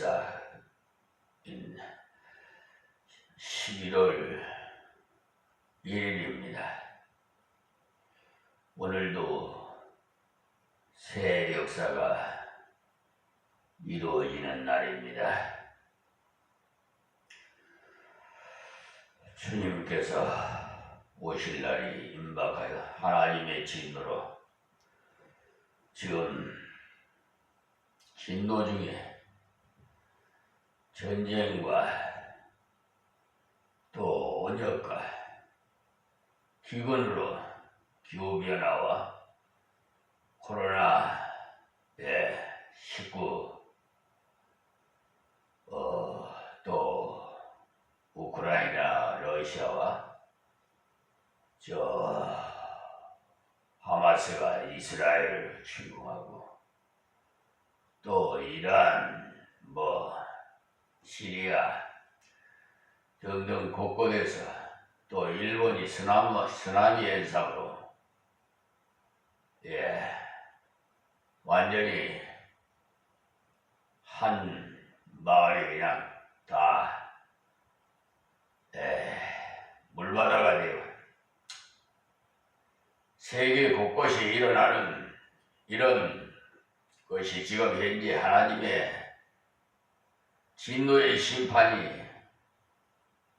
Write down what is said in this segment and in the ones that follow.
역사인 11월 1일입니다. 오늘도 새 역사가 이루어지는 날입니다. 주님께서 오실 날이 임박하여 하나님의 진노로 지금 진노 중에 전쟁과 또 온역과 기근으로 기후변화와 코로나19 또 우크라이나 러시아와 하마스가 이스라엘을 침공하고 또 이란 시리아 등등 곳곳에서 또 일본이 쓰나미 현상으로 완전히 한 마을이 그냥 다 물바다가 되고 세계 곳곳이 일어나는 이런 것이 지금 현재 하나님의 진노의 심판이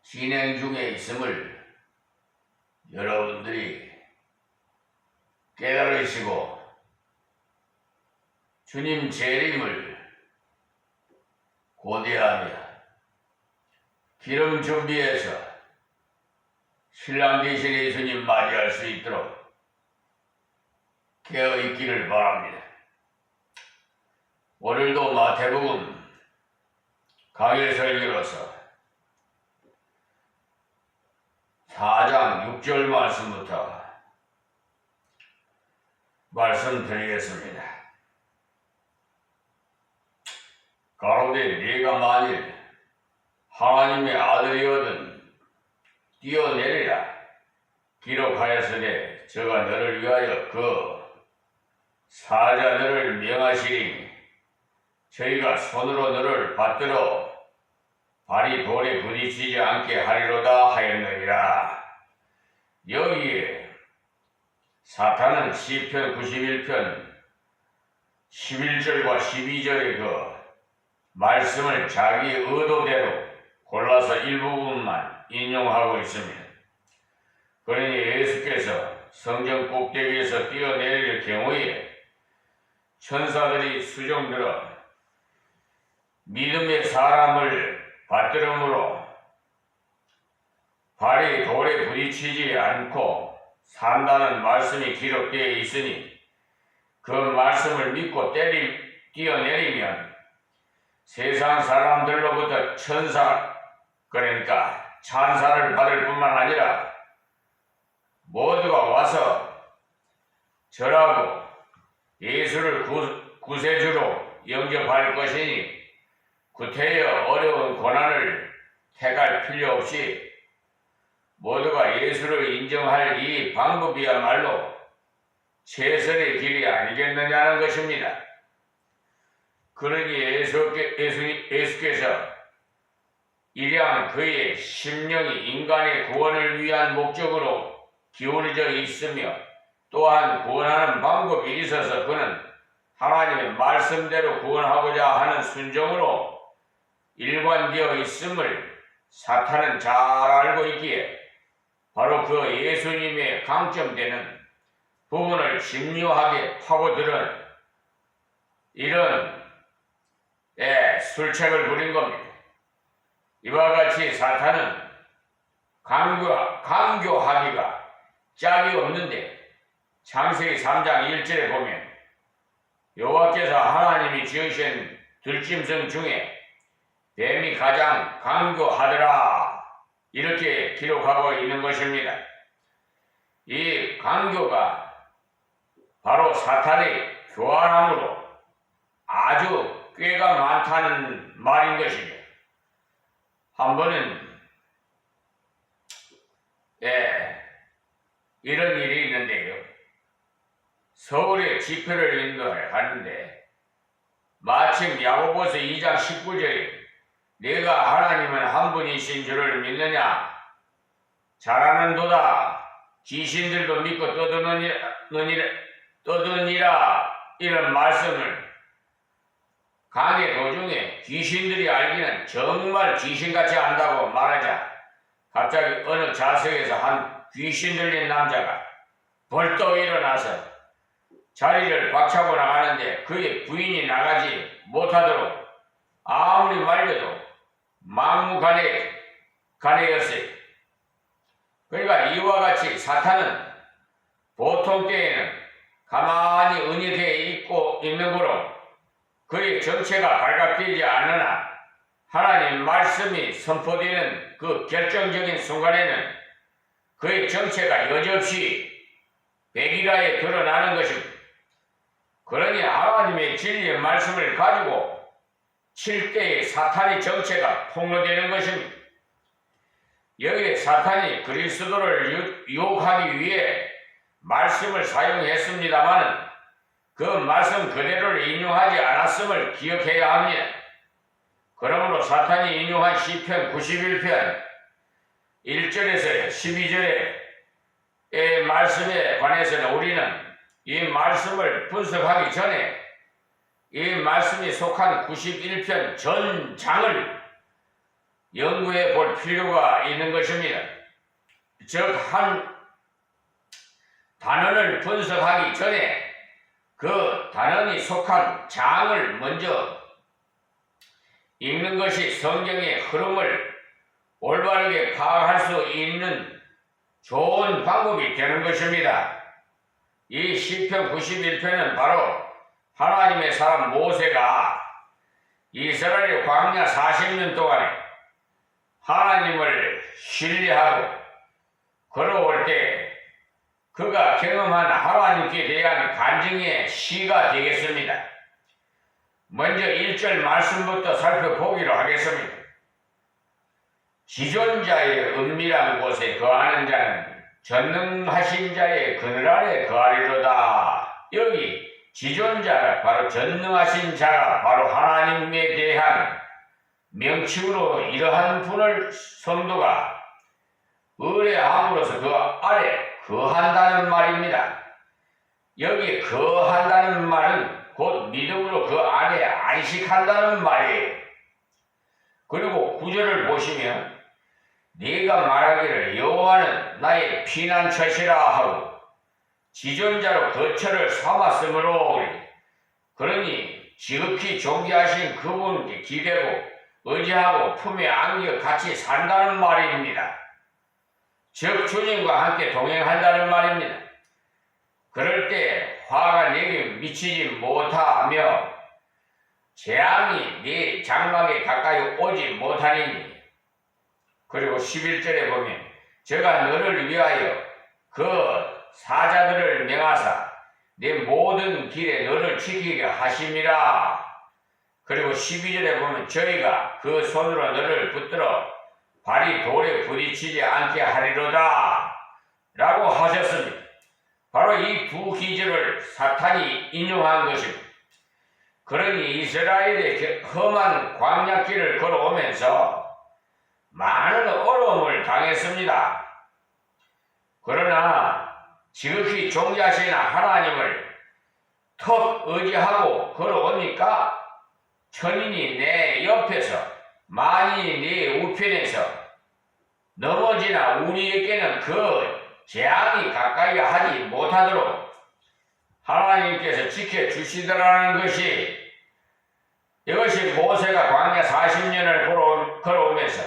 진행 중에 있음을 여러분들이 깨달으시고 주님 재림을 고대하며 기름 준비해서 신랑 되신 예수님 맞이할 수 있도록 깨어있기를 바랍니다. 오늘도 마태복음 강일 설교로서 4장 6절 말씀부터 말씀드리겠습니다. 가로되 네가 만일 하나님의 아들이거든 뛰어내리라 기록하였으되 저가 너를 위하여 그 사자들을 명하시니 저희가 손으로 너를 받들어 발이 돌에 부딪히지 않게 하리로다 하였느니라. 여기에 사탄은 시편 91편 11절과 12절의 그 말씀을 자기 의도대로 골라서 일부분만 인용하고 있습니다. 그러니 예수께서 성전 꼭대기에서 뛰어내릴 경우에 천사들이 수종들어 믿음의 사람을 받들음으로 발이 돌에 부딪히지 않고 산다는 말씀이 기록되어 있으니 그 말씀을 믿고 뛰어내리면 세상 사람들로부터 그러니까 찬사를 받을 뿐만 아니라 모두가 와서 절하고 예수를 구세주로 영접할 것이니 구태여 어려운 고난을 택할 필요 없이 모두가 예수를 인정할 이 방법이야말로 최선의 길이 아니겠느냐는 것입니다. 그러니 예수께서 일양 그의 심령이 인간의 구원을 위한 목적으로 기울어져 있으며 또한 구원하는 방법이 있어서 그는 하나님의 말씀대로 구원하고자 하는 순종으로 일관되어 있음을 사탄은 잘 알고 있기에 바로 그 예수님의 강점되는 부분을 집요하게 파고들은 이런 술책을 부린 겁니다. 이와 같이 사탄은 강교하기가 짝이 없는데 창세기 3장 1절에 보면 여호와께서 하나님이 지으신 들짐승 중에 뱀이 가장 강교하더라 이렇게 기록하고 있는 것입니다. 이 강교가 바로 사탄의 교활함으로 아주 꾀가 많다는 말인 것이죠. 한 번은 이런 일이 있는데요. 서울에 집회를 인도하는데 마침 야고보서 2장 19절에 내가 하나님은 한 분이신 줄을 믿느냐? 잘하는도다. 귀신들도 믿고 떠드느니라. 이런 말씀을 강의 도중에 귀신들이 알기는 정말 귀신같이 안다고 말하자 갑자기 어느 좌석에서 한 귀신 들린 남자가 벌떡 일어나서 자리를 박차고 나가는데 그의 부인이 나가지 못하도록 아무리 말려도 막무가내였어요. 그러니까 이와 같이 사탄은 보통 때에는 가만히 은혜되어 있는 거로 그의 정체가 발각되지 않으나 하나님 말씀이 선포되는 그 결정적인 순간에는 그의 정체가 여지없이 백일하에 드러나는 것입니다. 그러니 하나님의 진리의 말씀을 가지고 칠 때의 사탄의 정체가 폭로되는 것입니다. 여기에 사탄이 그리스도를 유혹하기 위해 말씀을 사용했습니다만 그 말씀 그대로를 인용하지 않았음을 기억해야 합니다. 그러므로 사탄이 인용한 시편 91편 1절에서 12절의 말씀에 관해서는 우리는 이 말씀을 분석하기 전에 이 말씀이 속한 91편 전 장을 연구해 볼 필요가 있는 것입니다. 즉, 한 단어를 분석하기 전에 그 단어이 속한 장을 먼저 읽는 것이 성경의 흐름을 올바르게 파악할 수 있는 좋은 방법이 되는 것입니다. 이 시편 91편은 바로 하나님의 사람 모세가 이스라엘 광야 40년 동안에 하나님을 신뢰하고 걸어올 때 그가 경험한 하나님께 대한 간증의 시가 되겠습니다. 먼저 1절 말씀부터 살펴보기로 하겠습니다. 지존자의 은밀한 곳에 거하는 자는 전능하신 자의 그늘 아래 거하리로다. 여기 지존자가 바로 전능하신 자가 바로 하나님에 대한 명칭으로 이러한 분을 성도가 의뢰함으로써 그 아래 거한다는 말입니다. 여기 거한다는 말은 곧 믿음으로 그 안에 안식한다는 말이에요. 그리고 9절을 보시면 네가 말하기를 여호와는 나의 피난처시라 하고 지존자로 거처를 삼았으므로 그러니 지극히 존귀하신 그분께 기대고 의지하고 품에 안겨 같이 산다는 말입니다. 즉 주님과 함께 동행한다는 말입니다. 그럴 때 화가 내게 미치지 못하며 재앙이 네 장막에 가까이 오지 못하리니. 그리고 11절에 보면 제가 너를 위하여 그 사자들을 명하사 내 모든 길에 너를 지키게 하심이라. 그리고 12절에 보면 저희가 그 손으로 너를 붙들어 발이 돌에 부딪히지 않게 하리로다 라고 하셨습니다. 바로 이 두 기절을 사탄이 인용한 것입니다. 그러니 이스라엘의 험한 광야길을 걸어오면서 많은 어려움을 당했습니다. 그러나 지극히 존귀하신 하나님을 턱 의지하고 걸어오니까 천인이 내 옆에서 만인이 내 우편에서 넘어지나 우리에게는 그 재앙이 가까이 하지 못하도록 하나님께서 지켜주시더라는 것이 이것이 모세가 광야 40년을 걸어오면서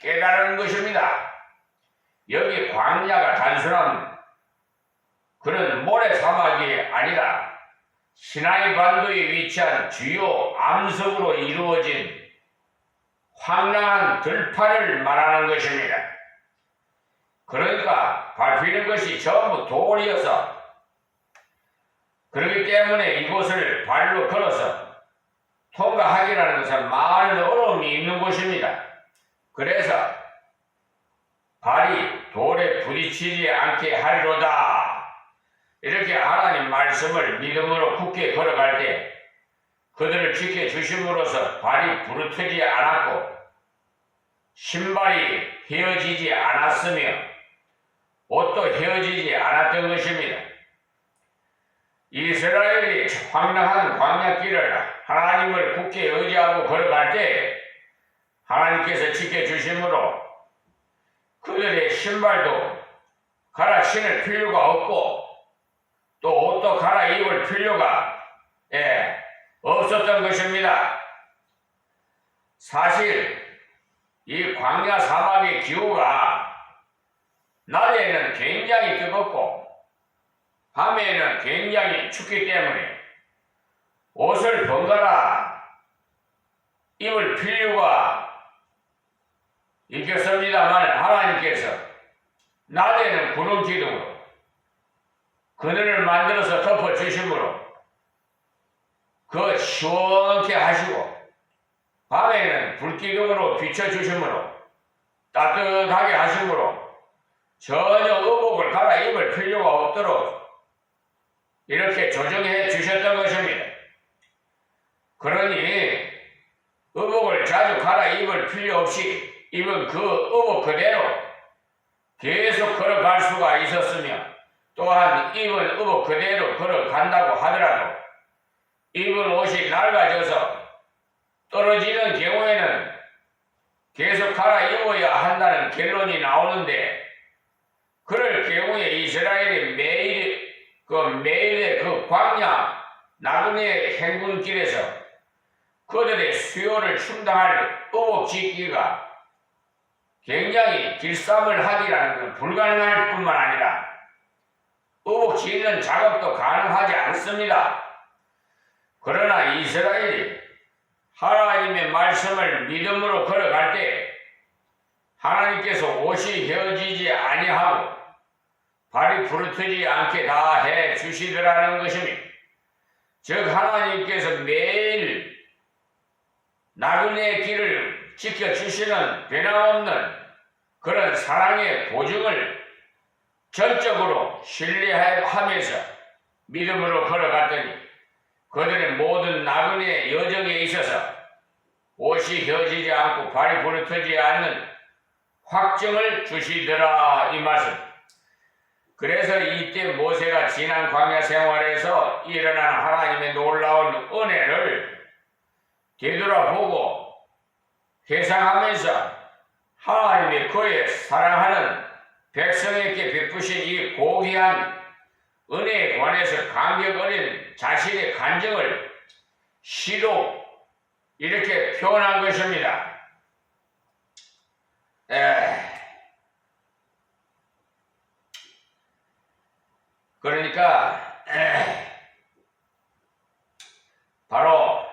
깨달은 것입니다. 여기 광야가 단순한 그런 모래사막이 아니라 시나이 반도에 위치한 주요 암석으로 이루어진 황량한 들판을 말하는 것입니다. 그러니까 밟히는 것이 전부 돌이어서 그렇기 때문에 이곳을 발로 걸어서 통과하기라는 것은 많은 어려움이 있는 곳입니다. 그래서 발이 돌에 부딪히지 않게 하리로다. 이렇게 하나님 말씀을 믿음으로 굳게 걸어갈 때 그들을 지켜주심으로써 발이 부르트지 않았고 신발이 헤어지지 않았으며 옷도 헤어지지 않았던 것입니다. 이스라엘이 황량한 광야길을 하나님을 굳게 의지하고 걸어갈 때 하나님께서 지켜주심으로 그들의 신발도 갈아 신을 필요가 없고 또 옷도 갈아입을 필요가 없었던 것입니다. 사실 이 광야 사막의 기후가 낮에는 굉장히 뜨겁고 밤에는 굉장히 춥기 때문에 옷을 번갈아 입을 필요가 있겠습니다만 하나님께서 낮에는 구름 기둥으로 그늘을 만들어서 덮어주심으로 그 시원케 하시고 밤에는 불기둥으로 비춰주심으로 따뜻하게 하심으로 전혀 의복을 갈아입을 필요가 없도록 이렇게 조정해 주셨던 것입니다. 그러니 의복을 자주 갈아입을 필요 없이 입은 그 의복 그대로 계속 걸어갈 수가 있었으며 또한 입은 의복 그대로 걸어간다고 하더라도 입은 옷이 낡아져서 떨어지는 경우에는 계속 갈아입어야 한다는 결론이 나오는데 그럴 경우에 이스라엘이 매일의 그 광야 나그네 행군길에서 그들의 수요를 충당할 의복 짓기가 굉장히 길쌈을 하기라는 건 불가능할 뿐만 아니라 의복 짓는 작업도 가능하지 않습니다. 그러나 이스라엘이 하나님의 말씀을 믿음으로 걸어갈 때 하나님께서 옷이 헤어지지 아니하고 발이 부르트지 않게 다 해 주시더라는 것입니다. 즉 하나님께서 매일 나그네의 길을 지켜주시는 변함없는 그런 사랑의 보증을 전적으로 신뢰하면서 믿음으로 걸어갔더니 그들의 모든 나그네의 여정에 있어서 옷이 헤어지지 않고 발이 부르트지 않는 확증을 주시더라 이 말씀. 그래서 이때 모세가 지난 광야 생활에서 일어난 하나님의 놀라운 은혜를 되돌아보고 회상하면서 하나님의 그의 사랑하는 백성에게 베푸신 이 고귀한 은혜에 관해서 감격 어린 자신의 감정을 시로 이렇게 표현한 것입니다. 그러니까 바로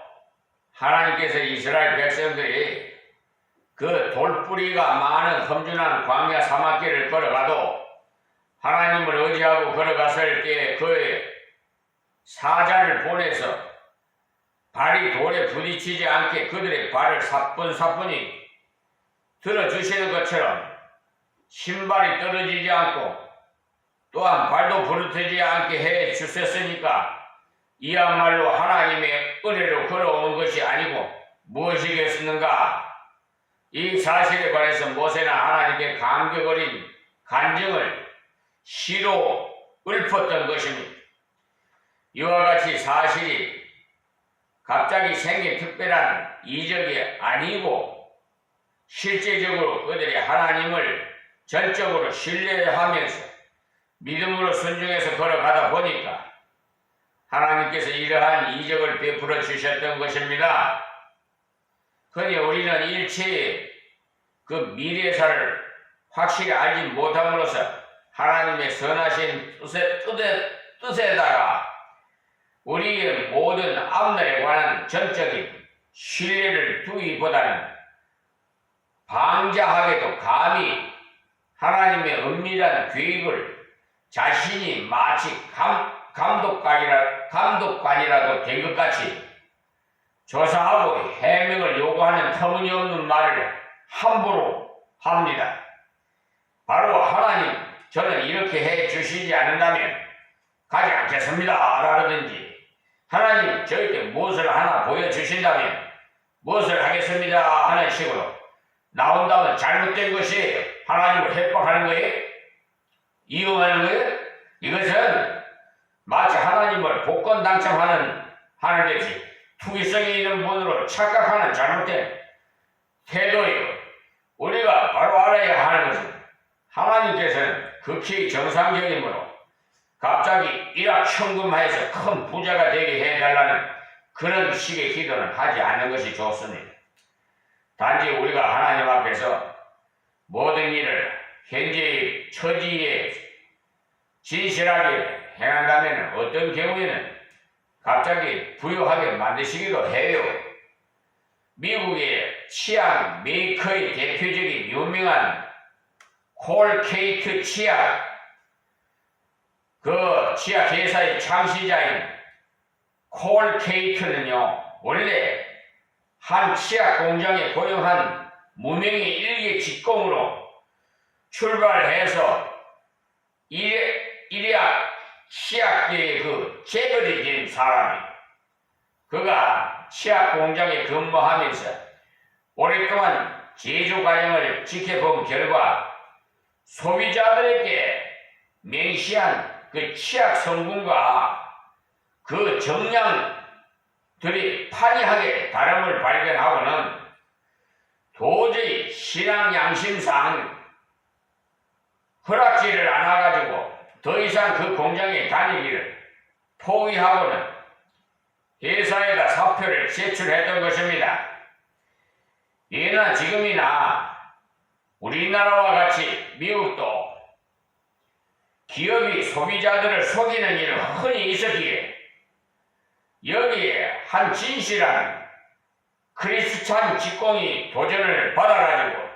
하나님께서 이스라엘 백성들이 그 돌뿌리가 많은 험준한 광야 사막길을 걸어가도 하나님을 의지하고 걸어갔을 때 그의 사자를 보내서 발이 돌에 부딪히지 않게 그들의 발을 사뿐사뿐히 들어주시는 것처럼 신발이 떨어지지 않고 또한 발도 부르트지 않게 해 주셨으니까 이야말로 하나님의 은혜로 걸어온 것이 아니고 무엇이겠는가? 이 사실에 관해서 모세는 하나님께 감격 어린 간증을 시로 읊었던 것입니다. 이와 같이 사실이 갑자기 생긴 특별한 이적이 아니고 실제적으로 그들이 하나님을 전적으로 신뢰하면서 믿음으로 순종해서 걸어가다 보니까 하나님께서 이러한 이적을 베풀어 주셨던 것입니다. 그러니 우리는 일체의 그 미래사를 확실히 알지 못함으로써 하나님의 선하신 뜻에다가 우리의 모든 앞날에 관한 전적인 신뢰를 두기보다는 방자하게도 감히 하나님의 은밀한 계획을 자신이 마치 감독관이라도 된 것 같이 조사하고 해명을 요구하는 터무니없는 말을 함부로 합니다. 바로 하나님, 저는 이렇게 해 주시지 않는다면 가지 않겠습니다 라든지 하나님 저에게 무엇을 하나 보여주신다면 무엇을 하겠습니다 하는 식으로 나온다면 잘못된 것이에요. 하나님을 협박하는 거예요? 이용하는 거예요? 이것은 마치 하나님을 복권 당첨하는 듯이 투기성이 있는 분으로 착각하는 잘못된 태도예요. 우리가 바로 알아야 하는 것은 하나님께서는 극히 정상적이므로 갑자기 일확천금하여서 큰 부자가 되게 해달라는 그런 식의 기도는 하지 않는 것이 좋습니다. 단지 우리가 하나님 앞에서 모든 일을 현재의 처지에 진실하게 행한다면 어떤 경우에는 갑자기 부유하게 만드시기도 해요. 미국의 치약 메이커의 대표적인 유명한 콜케이트 치약, 그 치약 회사의 창시자인 콜케이트는요, 원래 한 치약 공장에 고용한 무명의 일개 직공으로 출발해서 일약 치약계의 그 재벌이 된 사람이에요. 그가 치약 공장에 근무하면서 오랫동안 제조 과정을 지켜본 결과 소비자들에게 명시한 그 치약 성분과 그 정량들이 판이하게 다름을 발견하고는 도저히 신앙 양심상 허락지를 않아가지고 더 이상 그 공장에 다니기를 포기하고는 회사에다 사표를 제출했던 것입니다. 예나 지금이나 우리나라와 같이 미국도 기업이 소비자들을 속이는 일은 흔히 있었기에 여기에 한 진실한 크리스찬 직공이 도전을 받아가지고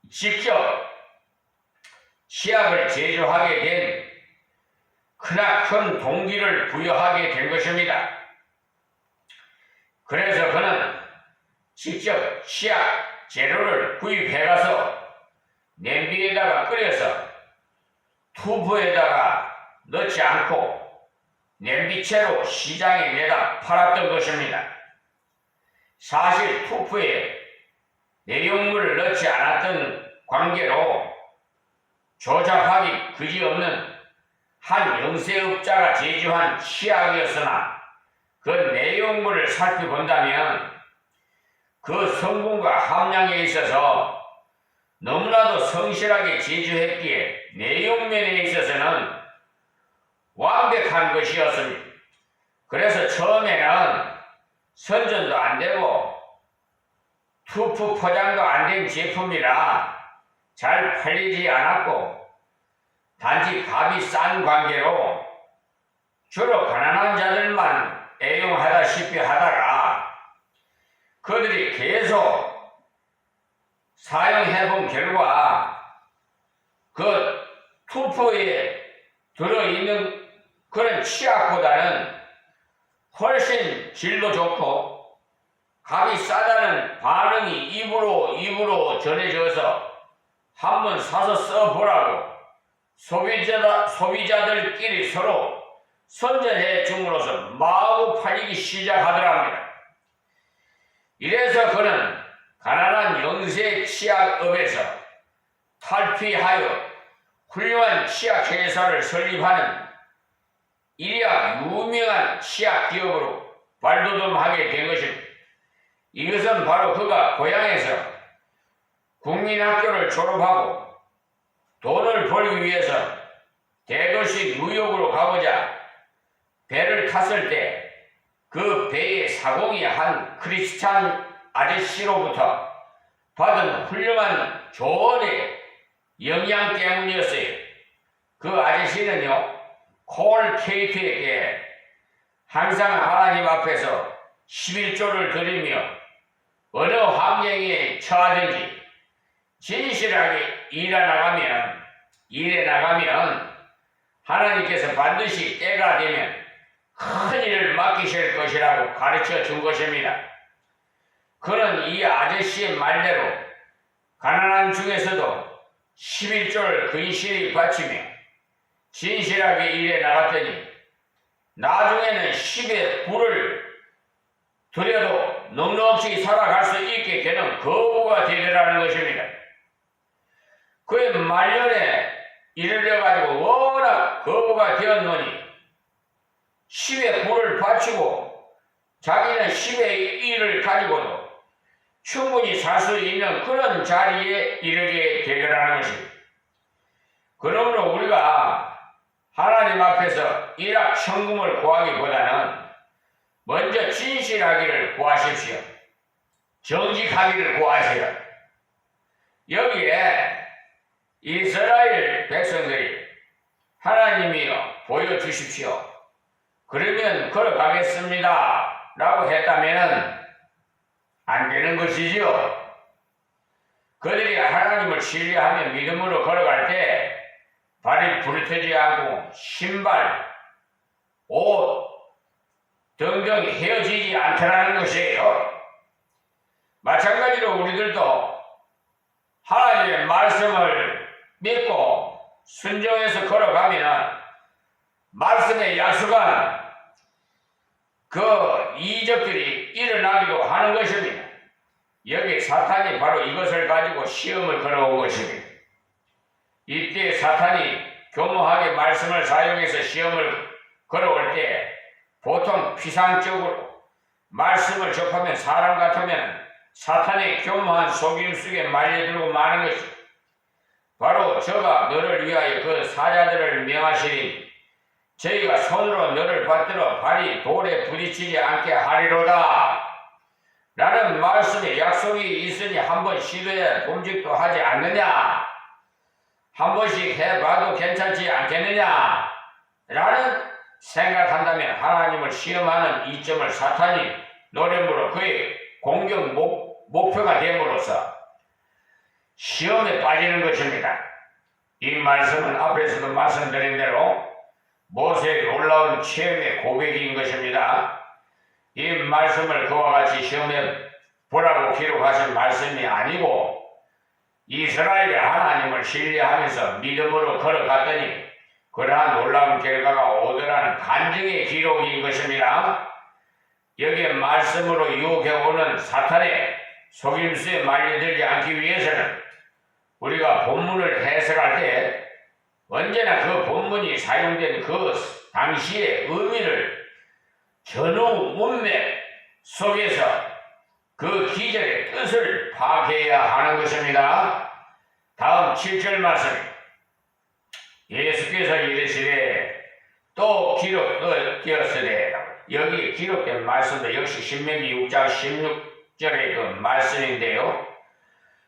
직접 치약을 제조하게 된 크나큰 동기를 부여하게 된 것입니다. 그래서 그는 직접 치약 재료를 구입해가서 냄비에다가 끓여서 투프에다가 넣지 않고 냄비채로 시장에 내다 팔았던 것입니다. 사실 투프에 내용물을 넣지 않았던 관계로 조작하기 그지없는 한 영세업자가 제조한 치약이었으나 그 내용물을 살펴본다면 그 성분과 함량에 있어서 너무나도 성실하게 제조했기에 내용면에 있어서는 완벽한 것이었습니다. 그래서 처음에는 선전도 안 되고 투프 포장도 안 된 제품이라 잘 팔리지 않았고 단지 값이 싼 관계로 주로 가난한 자들만 애용하다시피 하다가 그들이 계속 사용해본 결과 그 투프에 들어있는 그런 치약보다는 훨씬 질도 좋고 값이 싸다는 반응이 입으로 전해져서 한번 사서 써보라고 소비자들끼리 서로 선전해 줌으로써 마구 팔리기 시작하더랍니다. 이래서 그는 가난한 영세 치약업에서 탈피하여 훌륭한 치약 회사를 설립하는 이리야 유명한 치약 기업으로 발돋움하게 된 것입니다. 이것은 바로 그가 고향에서 국민학교를 졸업하고 돈을 벌기 위해서 대도시 뉴욕으로 가보자 배를 탔을 때 그 배의 사공이 한 크리스찬 아저씨로부터 받은 훌륭한 조언의 영향 때문이었어요. 그 아저씨는요, 콜 케이트에게 항상 하나님 앞에서 11조를 드리며 어느 환경에 처하든지 진실하게 일해 나가면 하나님께서 반드시 때가 되면 큰 일을 맡기실 것이라고 가르쳐 준 것입니다. 그는 이 아저씨의 말대로 가난한 중에서도 11조를 근실히 바치며 진실하게 일해 나갔더니 나중에는 10의 불을 들여도 넉넉히 살아갈 수 있게 되는 거부가 되리라는 것입니다. 그의 말년에 이르러가지고 워낙 거부가 되었노니 10의 불을 바치고 자기는 10의 일을 가지고도 충분히 살 수 있는 그런 자리에 이르게 되리라는 것입니다. 그러므로 우리가 하나님 앞에서 일확천금을 구하기보다는 먼저 진실하기를 구하십시오. 정직하기를 구하세요. 여기에 이스라엘 백성들이 하나님이여 보여주십시오. 그러면 걸어가겠습니다 라고 했다면 안 되는 것이지요. 그들이 하나님을 신뢰하며 믿음으로 걸어갈 때 발이 부르트지 않고 신발, 옷 등등 헤어지지 않더라는 것이에요. 마찬가지로 우리들도 하나님의 말씀을 믿고 순종해서 걸어가면 말씀에 약속한 그 이적들이 일어나기도 하는 것입니다. 여기 사탄이 바로 이것을 가지고 시험을 걸어온 것입니다. 이때 사탄이 교묘하게 말씀을 사용해서 시험을 걸어올 때 보통 피상적으로 말씀을 접하면 사람 같으면 사탄의 교묘한 속임수에 말려들고 마는 것이 바로 저가 너를 위하여 그 사자들을 명하시니 저희가 손으로 너를 받들어 발이 돌에 부딪히지 않게 하리로다 라는 말씀에 약속이 있으니 한번 시도해 봄직도 하지 않느냐, 한 번씩 해봐도 괜찮지 않겠느냐 라는 생각한다면 하나님을 시험하는 이점을 사탄이 노림으로 그의 공격 목표가 됨으로써 시험에 빠지는 것입니다. 이 말씀은 앞에서도 말씀드린 대로 모세의 놀라운 체험의 고백인 것입니다. 이 말씀을 그와 같이 시험해 보라고 기록하신 말씀이 아니고 이스라엘의 하나님을 신뢰하면서 믿음으로 걸어갔더니 그러한 놀라운 결과가 오더라는 간증의 기록인 것입니다. 여기에 말씀으로 유혹해오는 사탄의 속임수에 말려들지 않기 위해서는 우리가 본문을 해석할 때 언제나 그 본문이 사용된 그 당시의 의미를 전후 문맥 속에서 그 기절의 뜻을 파악해야 하는 것입니다. 다음 7절 말씀, 예수께서 이르시되 또 기록되었으되, 여기 기록된 말씀도 역시 신명기 6장 16절의 그 말씀인데요.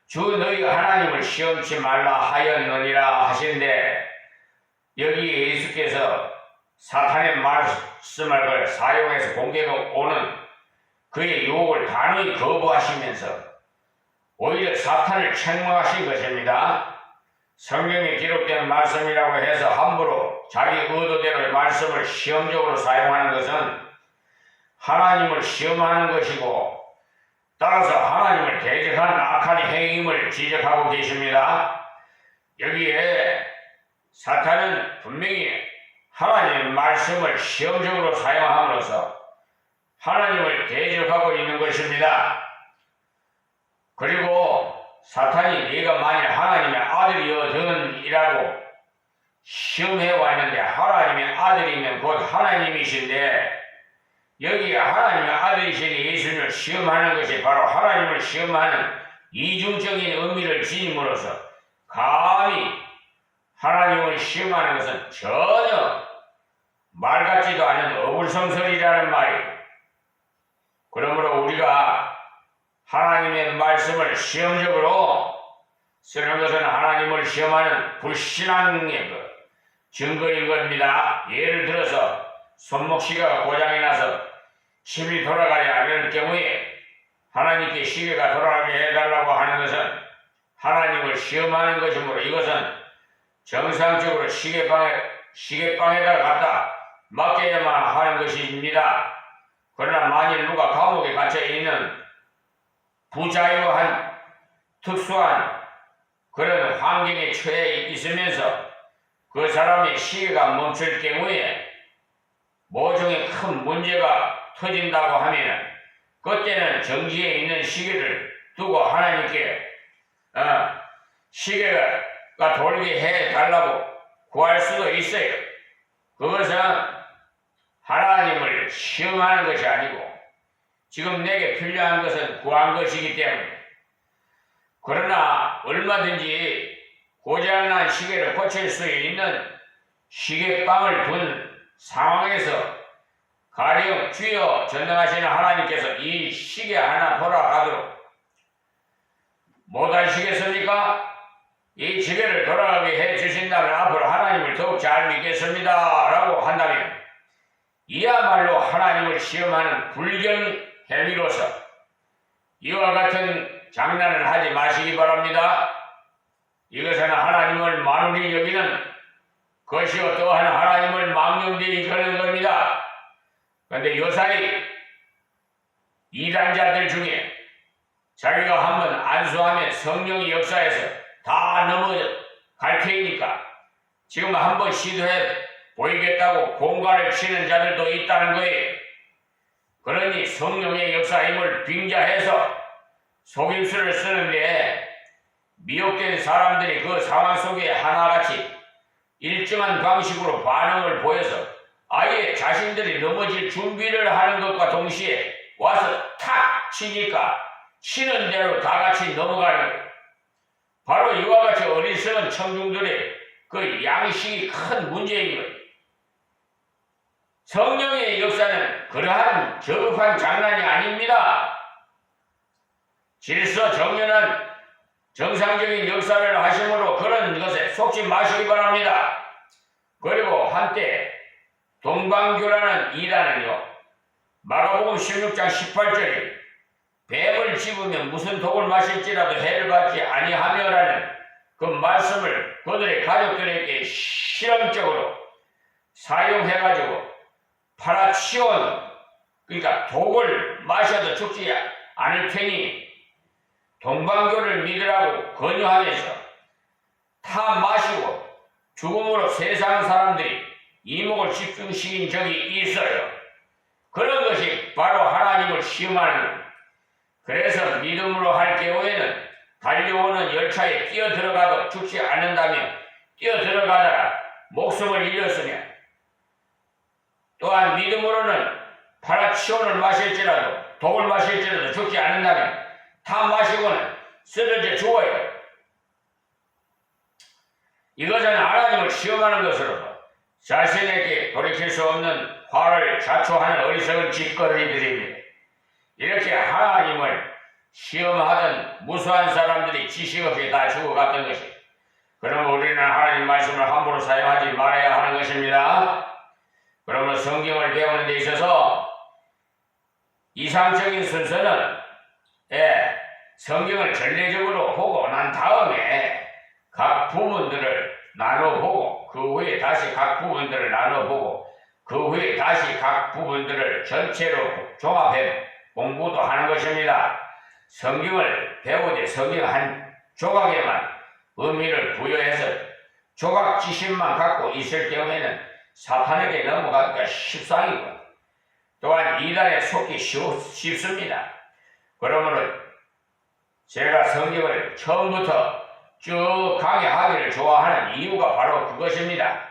주 너희 하나님을 시험치 말라 하였느니라 하신데, 여기 예수께서 사탄의 말씀을 사용해서 공격해 오는 그의 유혹을 단호히 거부하시면서 오히려 사탄을 책망하신 것입니다. 성경에 기록된 말씀이라고 해서 함부로 자기 의도대로의 말씀을 시험적으로 사용하는 것은 하나님을 시험하는 것이고, 따라서 하나님을 대적하는 악한 행위임을 지적하고 계십니다. 여기에 사탄은 분명히 하나님의 말씀을 시험적으로 사용함으로써 하나님을 대적하고 있는 것입니다. 그리고 사탄이 네가 만일 하나님의 아들이어든이라고 시험해 왔는데 하나님의 아들이면 곧 하나님이신데, 여기 하나님의 아들이신 예수님을 시험하는 것이 바로 하나님을 시험하는 이중적인 의미를 지님으로써 감히 하나님을 시험하는 것은 전혀 말 같지도 않은 어불성설이라는 말이에요. 그러므로 우리가 하나님의 말씀을 시험적으로 쓰는 것은 하나님을 시험하는 불신앙의 증거인 겁니다. 예를 들어서 손목시계가 고장이 나서 힘이 돌아가야 하는 경우에 하나님께 시계가 돌아가게 해달라고 하는 것은 하나님을 시험하는 것이므로 이것은 정상적으로 시계방에다 갖다 맡겨야만 하는 것입니다. 그러나 만일 누가 감옥에 갇혀 있는 부자유한 특수한 그런 환경에 처해 있으면서 그 사람의 시계가 멈출 경우에 모종의 큰 문제가 터진다고 하면은 그때는 정지에 있는 시계를 두고 하나님께 시계가 돌게 해달라고 구할 수도 있어요. 그것은 하나님을 시험하는 것이 아니고 지금 내게 필요한 것은 구한 것이기 때문에. 그러나 얼마든지 고장난 시계를 고칠 수 있는 시계빵을 둔 상황에서 가령 주여 전능하시는 하나님께서 이 시계 하나 돌아가도록 못하시겠습니까? 이 시계를 돌아가게 해주신다면 앞으로 하나님을 더욱 잘 믿겠습니다 라고 한다면 이야말로 하나님을 시험하는 불경 행위로서 이와 같은 장난을 하지 마시기 바랍니다. 이것은 하나님을 만운히 여기는 것이요 또한 하나님을 망령되이 여기는 겁니다. 그런데 요사이 이단자들 중에 자기가 한번 안수하면 성령의 역사에서 다 넘어갈 테니까 지금 한번 시도해 보이겠다고 공갈을 치는 자들도 있다는 거예요. 그러니 성령의 역사임을 빙자해서 속임수를 쓰는데 미혹된 사람들이 그 상황 속에 하나같이 일정한 방식으로 반응을 보여서 아예 자신들이 넘어질 준비를 하는 것과 동시에 와서 탁 치니까 치는 대로 다 같이 넘어가는 거예요. 바로 이와 같이 어리석은 청중들의 그 양식이 큰 문제인 거예요. 성령의 역사는 그러한 저급한 장난이 아닙니다. 질서 정연한 정상적인 역사를 하심으로 그런 것에 속지 마시기 바랍니다. 그리고 한때 동방교라는 이단은요, 마가복음 16장 18절에 뱀을 집으면 무슨 독을 마실지라도 해를 받지 아니하며라는 그 말씀을 그들의 가족들에게 실험적으로 사용해가지고 파라치온, 그러니까 독을 마셔도 죽지 않을 테니 동방교를 믿으라고 권유하면서 타 마시고 죽음으로 세상 사람들이 이목을 집중시킨 적이 있어요. 그런 것이 바로 하나님을 시험하는 겁니다. 그래서 믿음으로 할 경우에는 달려오는 열차에 뛰어들어가도 죽지 않는다며 뛰어들어가다가 목숨을 잃었으며 또한 믿음으로는 파라치온을 마실지라도 독을 마실지라도 죽지 않는다면 타 마시고는 쓰러져 죽어요. 이것은 하나님을 시험하는 것으로도 자신에게 돌이킬 수 없는 화를 자초하는 어리석은 짓거리들입니다. 이렇게 하나님을 시험하던 무수한 사람들이 지식 없이 다 죽어갔던 것이, 그러면 우리는 하나님 말씀을 함부로 사용하지 말아야 하는 것입니다. 그러면 성경을 배우는 데 있어서 이상적인 순서는 성경을 전례적으로 보고 난 다음에 각 부분들을 나눠보고 그 후에 다시 각 부분들을 나눠보고 그 후에 다시 각 부분들을 전체로 종합해 공부도 하는 것입니다. 성경을 배우되 성경 한 조각에만 의미를 부여해서 조각 지식만 갖고 있을 경우에는 사탄에게 넘어가기가 십상이고 또한 이단에 속기 쉽습니다. 그러므로 제가 성경을 처음부터 쭉 강의하기를 좋아하는 이유가 바로 그것입니다.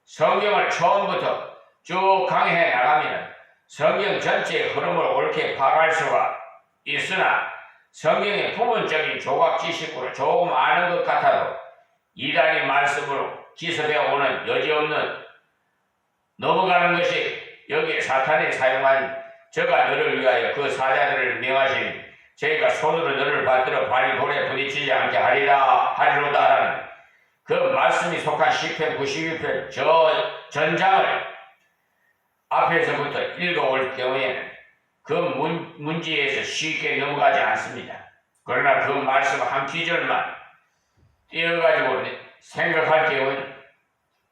성경을 처음부터 쭉 강의해 나가면 성경 전체의 흐름을 옳게 파악할 수가 있으나 성경의 부분적인 조각 지식으로 조금 아는 것 같아도 이단의 말씀으로 기습해 오는 여지없는 넘어가는 것이 여기에 사탄이 사용한 저가 너를 위하여 그 사자들을 명하신 저희가 손으로 너를 받들어 발이 돌에 부딪히지 않게 하리로다라는 그 말씀이 속한 시편 92편 저 전장을 앞에서부터 읽어올 경우에는 그 문제에서 쉽게 넘어가지 않습니다. 그러나 그 말씀 한 기절만 띄어가지고 생각할 경우에는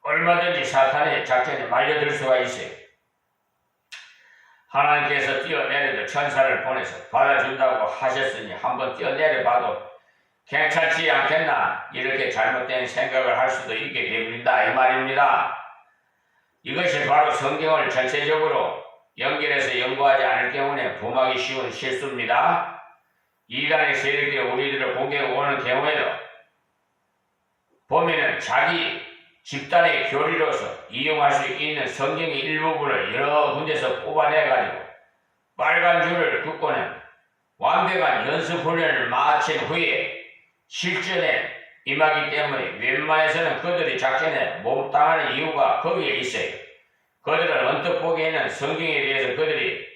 얼마든지 사탄의 작전에 말려들 수가 있어요. 하나님께서 뛰어내려도 천사를 보내서 받아준다고 하셨으니 한번 뛰어내려봐도 괜찮지 않겠나 이렇게 잘못된 생각을 할 수도 있게 됩니다. 이 말입니다. 이것이 바로 성경을 전체적으로 연결해서 연구하지 않을 경우에 범하기 쉬운 실수입니다. 이단의 세력들이 우리들을 공격해 오는 경우에도 보면은 자기 집단의 교리로서 이용할 수 있는 성경의 일부분을 여러 군데서 뽑아내가지고 빨간 줄을 긋고는 완벽한 연습 훈련을 마친 후에 실전에 임하기 때문에 웬만해서는 그들의 작전에 몸담하는 이유가 거기에 있어요. 그들은 언뜻 보기에는 성경에 대해서 그들이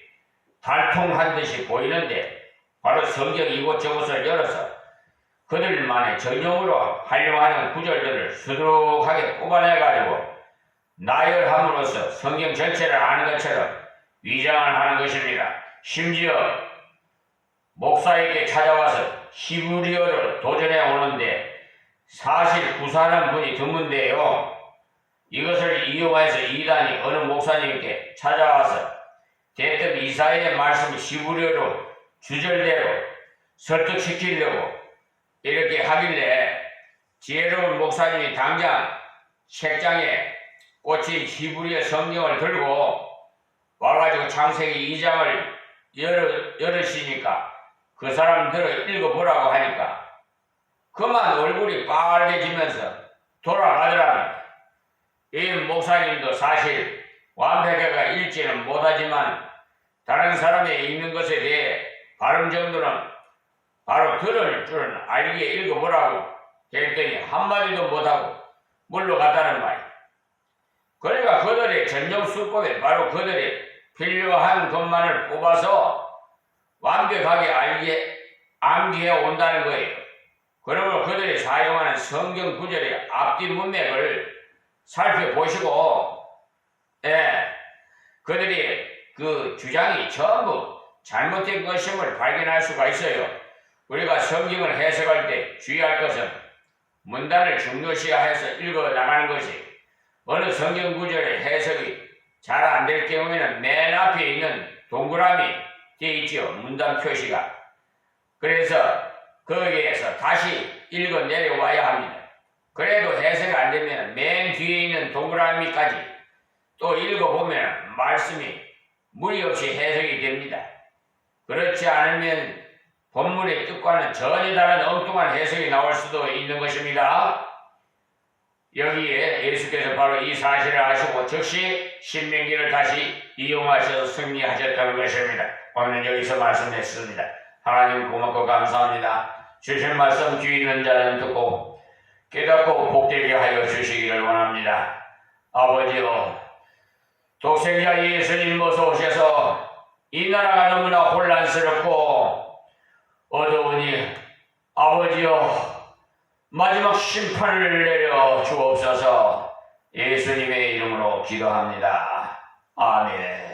달통한 듯이 보이는데 바로 성경 이곳저곳을 열어서 그들만의 전용으로 활용하는 구절들을 수두룩하게 뽑아내가지고 나열함으로써 성경 전체를 아는 것처럼 위장을 하는 것입니다. 심지어 목사에게 찾아와서 히브리어로 도전해 오는데 사실 구사하는 분이 드문데요. 이것을 이용해서 이단이 어느 목사님께 찾아와서 대뜸 이사야의 말씀을 히브리어로 주절대로 설득시키려고 이렇게 하길래 지혜로운 목사님이 당장 책장에 꽂힌 히브리어 성경을 들고 와가지고 창세기 2장을 열으시니까 그 사람들을 읽어보라고 하니까 그만 얼굴이 빨개지면서 돌아가더랍니다. 이 목사님도 사실 완벽하게 읽지는 못하지만 다른 사람이 읽는 것에 대해 발음 정도는 바로 들을 줄은 알기에 읽어보라고 했더니 한마디도 못하고 물러갔다는 말이에요. 그러니까 그들의 전용 수법에 바로 그들이 필요한 것만을 뽑아서 완벽하게 암기해 온다는 거예요. 그러므로 그들이 사용하는 성경 구절의 앞뒤 문맥을 살펴보시고 그들이 그 주장이 전부 잘못된 것임을 발견할 수가 있어요. 우리가 성경을 해석할 때 주의할 것은 문단을 중요시해서 읽어 나가는 것이 어느 성경 구절의 해석이 잘 안 될 경우에는 맨 앞에 있는 동그라미 되어 있죠. 문단 표시가. 그래서 거기에서 다시 읽어 내려와야 합니다. 그래도 해석이 안 되면 맨 뒤에 있는 동그라미까지 또 읽어보면 말씀이 무리 없이 해석이 됩니다. 그렇지 않으면 본문의 뜻과는 전혀 다른 엉뚱한 해석이 나올 수도 있는 것입니다. 여기에 예수께서 바로 이 사실을 아시고 즉시 신명기를 다시 이용하셔서 승리하셨다는 것입니다. 오늘 여기서 말씀했습니다. 하나님 고맙고 감사합니다. 주신 말씀 귀 있는 자는 듣고 깨닫고 복되게 하여 주시기를 원합니다. 아버지여, 독생자 예수님 모셔 오셔서 이 나라가 너무나 혼란스럽고 어두우니 아버지여 마지막 심판을 내려 주옵소서. 예수님의 이름으로 기도합니다. 아멘.